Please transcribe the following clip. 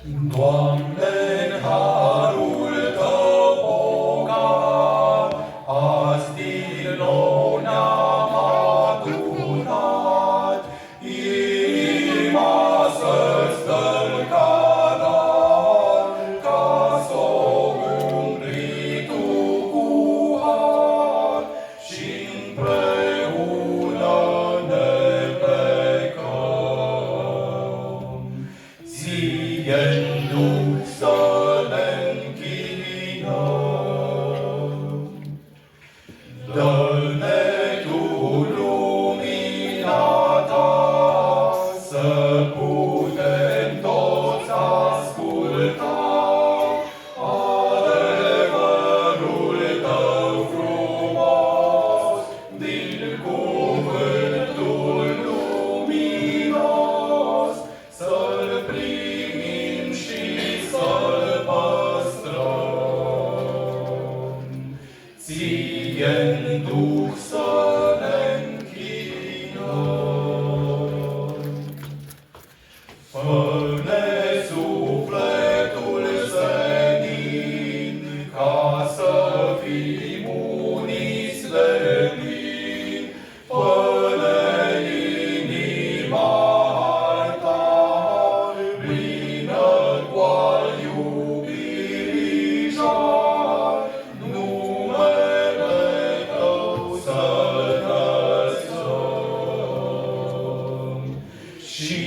Doamne, în harul Tău bogat, azi din nou ne-am adunat, inima să-ți dăm ca dar, ca s-o umpli Tu cu har, și-mpreună ne plecăm. Ție-n Duh să ne închinăm. Dă-ne Tu lumina Ta, să putem toți asculta adevărul Tău frumos, din cuvântul luminos, să-L primim și să-L păstrăm. Ție-n Duh să ne închinăm. Fă-ne sufletul senin, ca să fim uniți de plin. Fă-ne inima altar, plină cu-al iubirii jar, numele Tău să-L înălțăm. Și